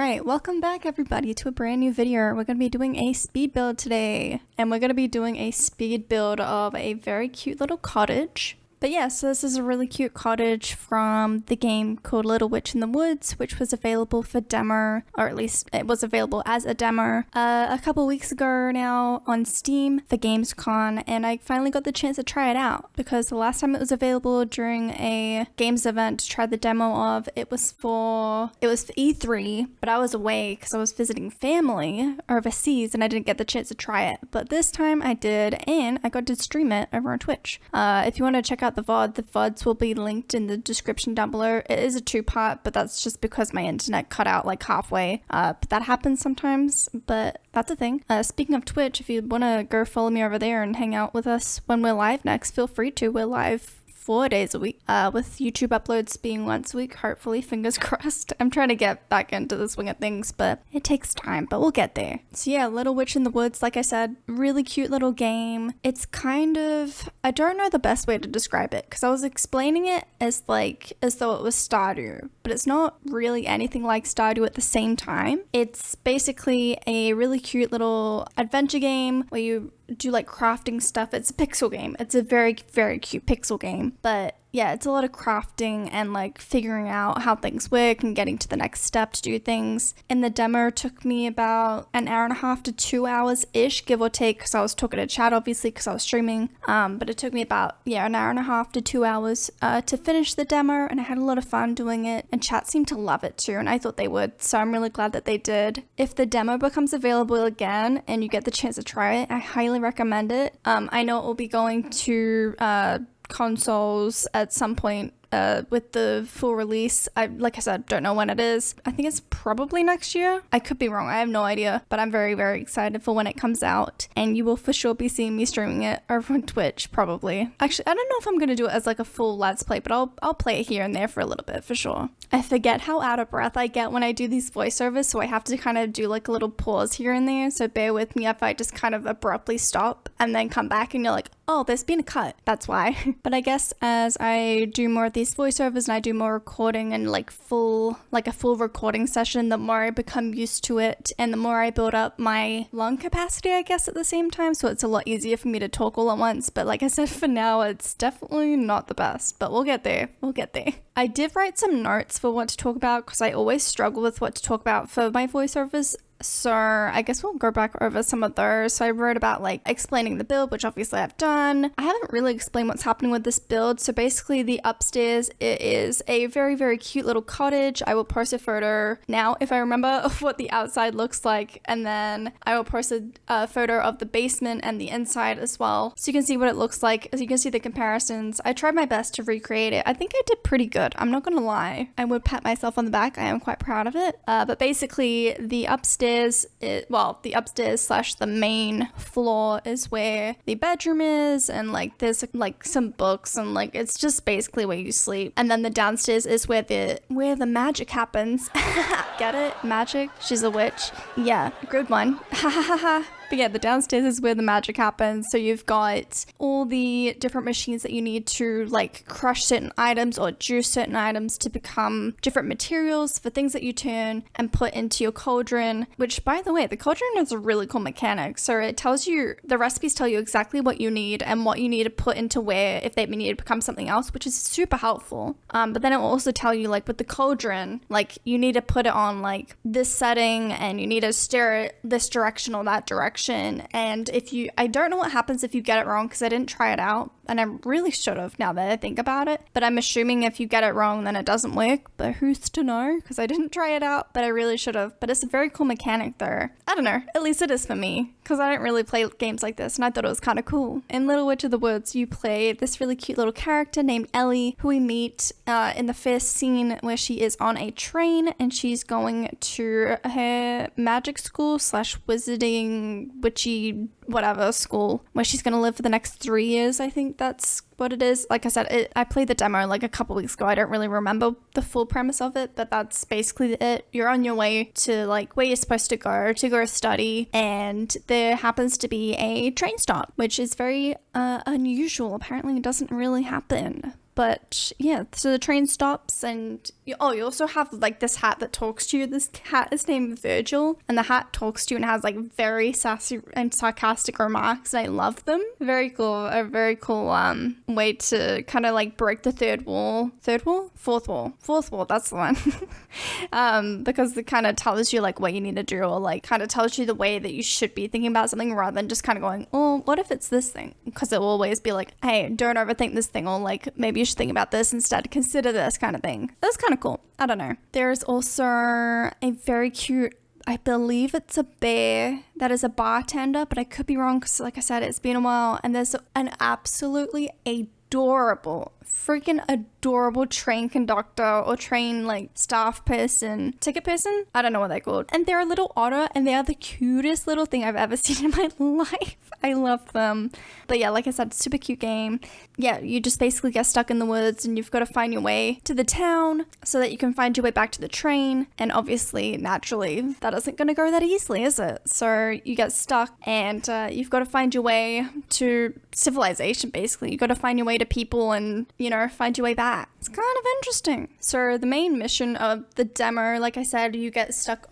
Alright, welcome back everybody to a brand new video. We're going to be doing a speed build today. And we're going to be doing a speed build of a very cute little cottage. But yeah, so this is a really cute cottage from the game called Little Witch in the Woods, which was available for demo, or at least it was available as a demo a couple weeks ago now on Steam for Gamescom, and I finally got the chance to try it out because the last time it was available during a games event to try the demo of, it was for E3, but I was away because I was visiting family overseas and I didn't get the chance to try it. But this time I did, and I got to stream it over on Twitch. If you want to check out the VODs will be linked in the description down below. It is a two-part, but that's just because my internet cut out like halfway. But that happens sometimes, but that's a thing. Speaking of Twitch, if you want to go follow me over there and hang out with us when we're live next, feel free to. We're live 4 days a week, with YouTube uploads being once a week, hopefully, fingers crossed. I'm trying to get back into the swing of things, but it takes time, but we'll get there. So yeah, Little Witch in the Woods, like I said, really cute little game. It's kind of, I don't know the best way to describe it, because I was explaining it as though it was Stardew, but it's not really anything like Stardew at the same time. It's basically a really cute little adventure game where you do like crafting stuff. It's a pixel game. It's a very, very cute pixel game. But yeah, it's a lot of crafting and like figuring out how things work and getting to the next step to do things. And the demo took me about an hour and a half to 2 hours-ish, give or take, because I was talking to chat obviously because I was streaming. But it took me about, an hour and a half to 2 hours to finish the demo, and I had a lot of fun doing it, and chat seemed to love it too, and I thought they would, so I'm really glad that they did. If the demo becomes available again and you get the chance to try it, I highly recommend it. I know it will be going to consoles at some point with the full release. Like I said, don't know when it is. I think it's probably next year. I could be wrong. I have no idea, but I'm very, very excited for when it comes out, and you will for sure be seeing me streaming it over on Twitch, probably. Actually, I don't know if I'm going to do it as like a full Let's Play, but I'll play it here and there for a little bit for sure. I forget how out of breath I get when I do these voiceovers, so I have to kind of do like a little pause here and there, so bear with me if I just kind of abruptly stop and then come back and you're like, oh, there's been a cut. That's why. But I guess as I do more of these voiceovers and I do more recording and like a full recording session, the more I become used to it and the more I build up my lung capacity, I guess, at the same time. So it's a lot easier for me to talk all at once. But like I said, for now, it's definitely not the best, but we'll get there. We'll get there. I did write some notes for what to talk about because I always struggle with what to talk about for my voiceovers. So I guess we'll go back over some of those. So I wrote about like explaining the build, which obviously I've done. I haven't really explained what's happening with this build. So basically the upstairs, it is a very, very cute little cottage. I will post a photo now if I remember of what the outside looks like. And then I will post a photo of the basement and the inside as well, so you can see what it looks like. As you can see the comparisons, I tried my best to recreate it. I think I did pretty good. I'm not gonna lie. I would pat myself on the back. I am quite proud of it. But basically the upstairs, the upstairs slash the main floor is where the bedroom is, and like there's like some books and like it's just basically where you sleep. And then the downstairs is where the magic happens. Get it? Magic? She's a witch. Yeah, good one. Ha ha ha ha. But yeah, the downstairs is where the magic happens. So you've got all the different machines that you need to like crush certain items or juice certain items to become different materials for things that you turn and put into your cauldron, which by the way, the cauldron is a really cool mechanic. So it tells you, the recipes tell you exactly what you need and what you need to put into where if they need to become something else, which is super helpful. But then it will also tell you like with the cauldron, like you need to put it on like this setting and you need to stir it this direction or that direction. And I don't know what happens if you get it wrong because I didn't try it out, and I really should have now that I think about it. But I'm assuming if you get it wrong, then it doesn't work. But who's to know? Because I didn't try it out, but I really should have. But it's a very cool mechanic though. I don't know. At least it is for me, because I don't really play games like this, and I thought it was kind of cool. In Little Witch of the Woods, you play this really cute little character named Ellie, who we meet in the first scene where she is on a train and she's going to her magic school slash wizarding witchy whatever school where she's gonna live for the next 3 years. I think that's what it is. Like I said, I played the demo like a couple weeks ago. I don't really remember the full premise of it, but that's basically it. You're on your way to like where you're supposed to go study, and there happens to be a train stop, which is very unusual. Apparently it doesn't really happen. But yeah, so the train stops and you also have like this hat that talks to you. This hat is named Virgil, and the hat talks to you and has like very sassy and sarcastic remarks, and I love them. Very cool. A very cool way to kind of like break the fourth wall, that's the one. Because it kind of tells you like what you need to do, or like kind of tells you the way that you should be thinking about something, rather than just kind of going, oh, what if it's this thing? Because it will always be like, hey, don't overthink this thing, or like maybe you should think about this instead, consider this kind of thing. That's kind of cool. I don't know. There's also a very cute, I believe it's a bear that is a bartender, but I could be wrong because like I said, it's been a while. And there's an absolutely freaking adorable train conductor or train like staff person, ticket person. I don't know what they're called. And they're a little otter, and they are the cutest little thing I've ever seen in my life. I love them. But yeah, like I said, super cute game. Yeah, you just basically get stuck in the woods and you've got to find your way to the town so that you can find your way back to the train. And obviously, naturally, that isn't going to go that easily, is it? So you get stuck and you've got to find your way to civilization, basically. You've got to find your way to people and, you know, find your way back. It's kind of interesting. So the main mission of the demo, like I said, you get stuck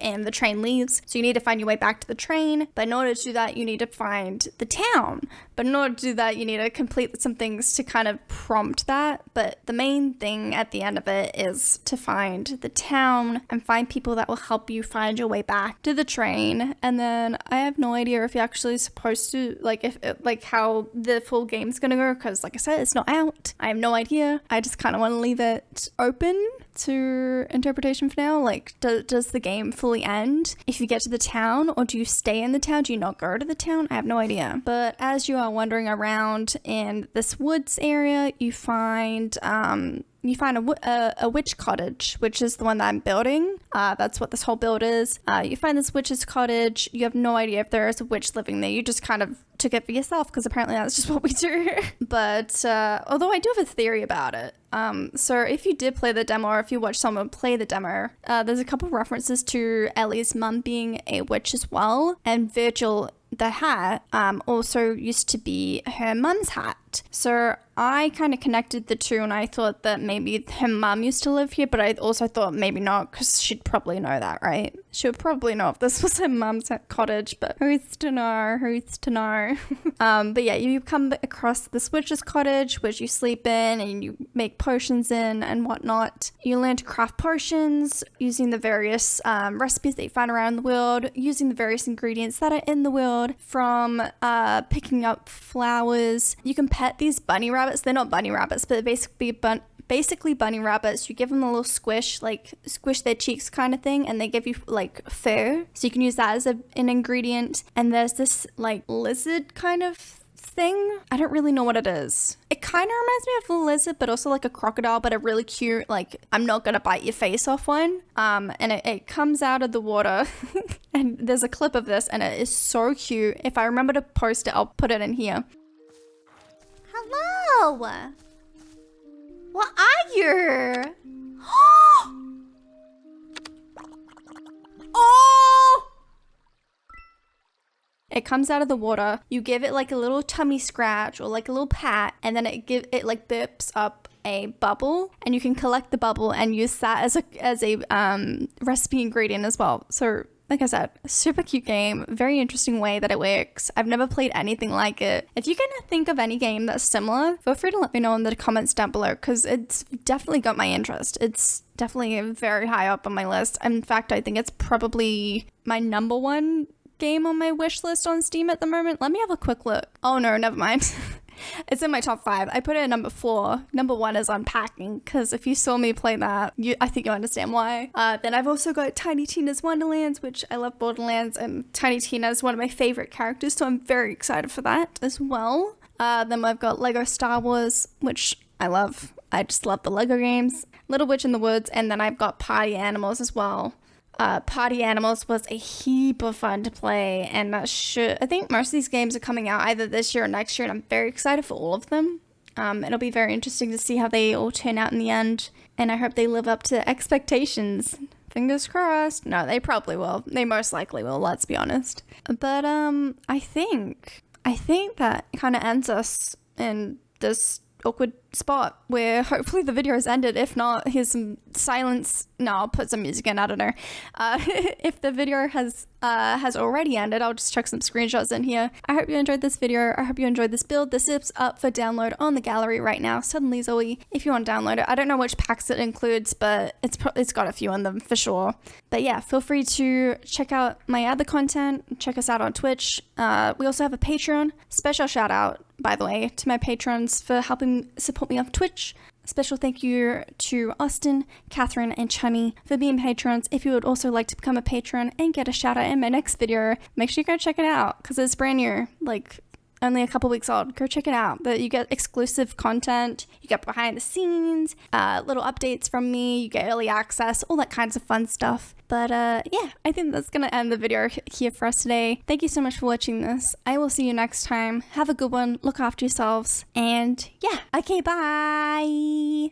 and the train leaves. So you need to find your way back to the train. But in order to do that, you need to find the town. But in order to do that, you need to complete some things to kind of prompt that. But the main thing at the end of it is to find the town and find people that will help you find your way back to the train. And then I have no idea if you're actually supposed to, like how the full game's gonna go, because like I said, it's not out. I have no idea. I just kind of want to leave it open to interpretation for now. Like, does the game fully end if you get to the town, or do you stay in the town? Do you not go to the town? I have no idea. But as you are wandering around in this woods area, you find a witch cottage, which is the one that I'm building. That's what this whole build is. You find this witch's cottage. You have no idea if there is a witch living there. You just kind of took it for yourself, because apparently that's just what we do. But although I do have a theory about it. So if you did play the demo, or if you watch someone play the demo, there's a couple of references to Ellie's mum being a witch as well. And Virgil, the hat, also used to be her mum's hat. So I kind of connected the two, and I thought that maybe her mum used to live here, but I also thought maybe not, because she'd probably know that, right? She would probably know if this was her mum's cottage, but who's to know? But yeah, you come across this witch's cottage, which you sleep in and you make potions in and whatnot. You learn to craft potions using the various recipes that you find around the world, using the various ingredients that are in the world, from picking up flowers. You can pet these bunny rabbits. They're not bunny rabbits, but they're basically bunny rabbits. You give them a little squish, like squish their cheeks kind of thing, and they give you like fur, so you can use that as an ingredient. And there's this like lizard kind of thing. I don't really know what it is. It kind of reminds me of a lizard, but also like a crocodile, but a really cute, like, I'm not gonna bite your face off one. And it comes out of the water. And there's a clip of this, and it is so cute. If I remember to post it, I'll put it in here. Hello! What are you? Oh! It comes out of the water. You give it like a little tummy scratch or like a little pat, and then it like burps up a bubble, and you can collect the bubble and use that as a recipe ingredient as well. So like I said, super cute game, very interesting way that it works. I've never played anything like it. If you can think of any game that's similar, feel free to let me know in the comments down below, because it's definitely got my interest. It's definitely very high up on my list. In fact, I think it's probably my number one game on my wish list on Steam at the moment. Let me have a quick look. Oh no, never mind. It's in my top 5. I put it at number 4. Number 1 is Unpacking, because if you saw me play that, I think you understand why. Then I've also got Tiny Tina's Wonderlands, which I love Borderlands, and Tiny Tina is one of my favorite characters, so I'm very excited for that as well. Then I've got Lego Star Wars, which I love. I just love the Lego games. Little Witch in the Woods, and then I've got Party Animals as well. Party Animals was a heap of fun to play, and I think most of these games are coming out either this year or next year, and I'm very excited for all of them. It'll be very interesting to see how they all turn out in the end, and I hope they live up to expectations. Fingers crossed. No, they probably will. They most likely will, let's be honest. But I think that kind of ends us in this awkward spot where hopefully the video has ended. If not, here's some silence. No, I'll put some music in. I don't know. If the video has already ended, I'll just chuck some screenshots in here. I hope you enjoyed this video. I hope you enjoyed this build. This is up for download on the gallery right now. Suddenly Zoe, if you want to download it. I don't know which packs it includes, but it's got a few in them for sure. But yeah, feel free to check out my other content. Check us out on Twitch. We also have a Patreon. Special shout out, by the way, to my patrons for helping support me on Twitch. Special thank you to Austin, Catherine, and Chummy for being patrons. If you would also like to become a patron and get a shout out in my next video, make sure you go check it out because it's brand new, like only a couple weeks old. Go check it out. You get exclusive content, you get behind the scenes, little updates from me, you get early access, all that kinds of fun stuff. But yeah, I think that's gonna end the video here for us today. Thank you so much for watching this. I will see you next time. Have a good one, look after yourselves, and yeah, okay, bye!